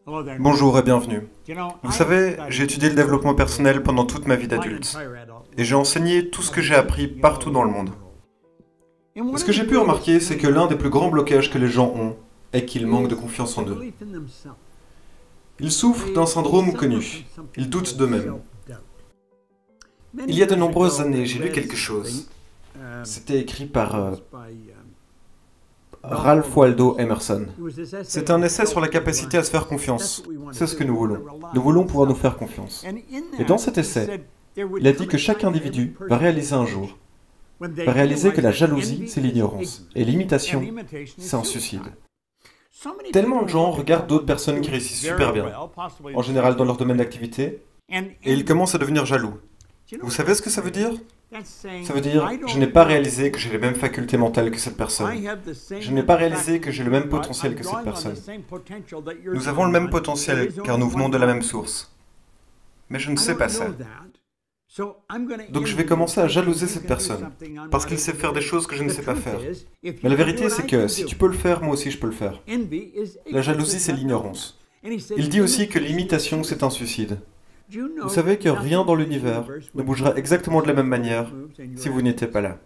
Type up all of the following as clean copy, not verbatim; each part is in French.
Bonjour et bienvenue. Vous savez, j'ai étudié le développement personnel pendant toute ma vie d'adulte. Et j'ai enseigné tout ce que j'ai appris partout dans le monde. Et ce que j'ai pu remarquer, c'est que l'un des plus grands blocages que les gens ont est qu'ils manquent de confiance en eux. Ils souffrent d'un syndrome connu. Ils doutent d'eux-mêmes. Il y a de nombreuses années, j'ai lu quelque chose. C'était écrit par Ralph Waldo Emerson. C'est un essai sur la capacité à se faire confiance. C'est ce que nous voulons. Nous voulons pouvoir nous faire confiance. Et dans cet essai, il a dit que chaque individu va réaliser un jour, va réaliser que la jalousie, c'est l'ignorance, et l'imitation, c'est un suicide. Tellement de gens regardent d'autres personnes qui réussissent super bien, en général dans leur domaine d'activité, et ils commencent à devenir jaloux. Vous savez ce que ça veut dire? Ça veut dire, je n'ai pas réalisé que j'ai les mêmes facultés mentales que cette personne. Je n'ai pas réalisé que j'ai le même potentiel que cette personne. Nous avons le même potentiel, car nous venons de la même source. Mais je ne sais pas ça. Donc je vais commencer à jalouser cette personne, parce qu'il sait faire des choses que je ne sais pas faire. Mais la vérité, c'est que si tu peux le faire, moi aussi je peux le faire. La jalousie, c'est l'ignorance. Il dit aussi que l'imitation, c'est un suicide. Vous savez que rien dans l'univers ne bougera exactement de la même manière si vous n'étiez pas là.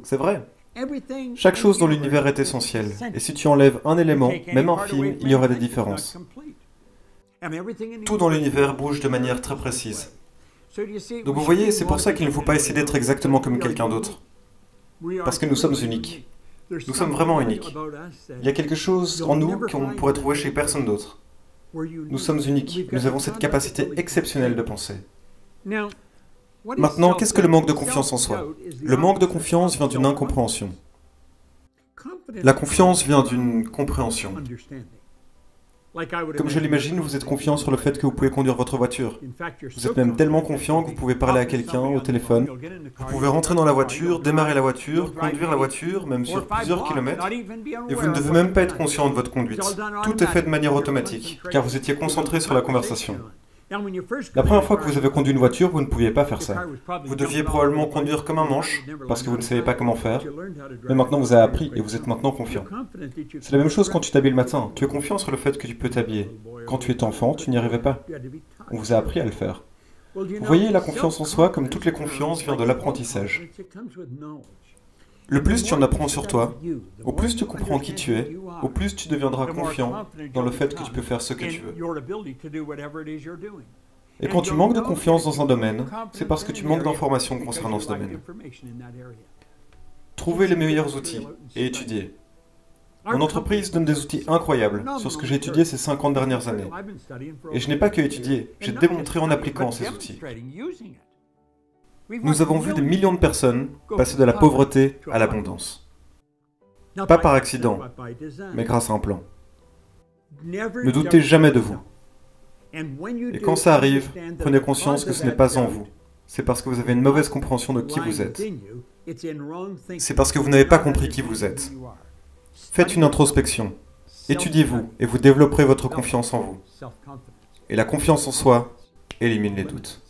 C'est vrai. Chaque chose dans l'univers est essentielle, et si tu enlèves un élément, même infime, il y aura des différences. Tout dans l'univers bouge de manière très précise. Donc vous voyez, c'est pour ça qu'il ne faut pas essayer d'être exactement comme quelqu'un d'autre. Parce que nous sommes uniques. Nous sommes vraiment uniques. Il y a quelque chose en nous qu'on pourrait trouver chez personne d'autre. Nous sommes uniques. Nous avons cette capacité exceptionnelle de penser. Maintenant, qu'est-ce que le manque de confiance en soi? Le manque de confiance vient d'une incompréhension. La confiance vient d'une compréhension. Comme je l'imagine, vous êtes confiant sur le fait que vous pouvez conduire votre voiture. Vous êtes même tellement confiant que vous pouvez parler à quelqu'un au téléphone. Vous pouvez rentrer dans la voiture, démarrer la voiture, conduire la voiture, même sur plusieurs kilomètres. Et vous ne devez même pas être conscient de votre conduite. Tout est fait de manière automatique, car vous étiez concentré sur la conversation. La première fois que vous avez conduit une voiture, vous ne pouviez pas faire ça. Vous deviez probablement conduire comme un manche, parce que vous ne savez pas comment faire. Mais maintenant vous avez appris et vous êtes maintenant confiant. C'est la même chose quand tu t'habilles le matin. Tu es confiant sur le fait que tu peux t'habiller. Quand tu étais enfant, tu n'y arrivais pas. On vous a appris à le faire. Vous voyez, la confiance en soi, comme toutes les confiances, vient de l'apprentissage. Le plus tu en apprends sur toi, au plus tu comprends qui tu es, au plus tu deviendras confiant dans le fait que tu peux faire ce que tu veux. Et quand tu manques de confiance dans un domaine, c'est parce que tu manques d'informations concernant ce domaine. Trouvez les meilleurs outils et étudiez. Mon entreprise donne des outils incroyables sur ce que j'ai étudié ces 50 dernières années. Et je n'ai pas que étudié, j'ai démontré en appliquant ces outils. Nous avons vu des millions de personnes passer de la pauvreté à l'abondance. Pas par accident, mais grâce à un plan. Ne doutez jamais de vous. Et quand ça arrive, prenez conscience que ce n'est pas en vous. C'est parce que vous avez une mauvaise compréhension de qui vous êtes. C'est parce que vous n'avez pas compris qui vous êtes. Faites une introspection. Étudiez-vous et vous développerez votre confiance en vous. Et la confiance en soi élimine les doutes.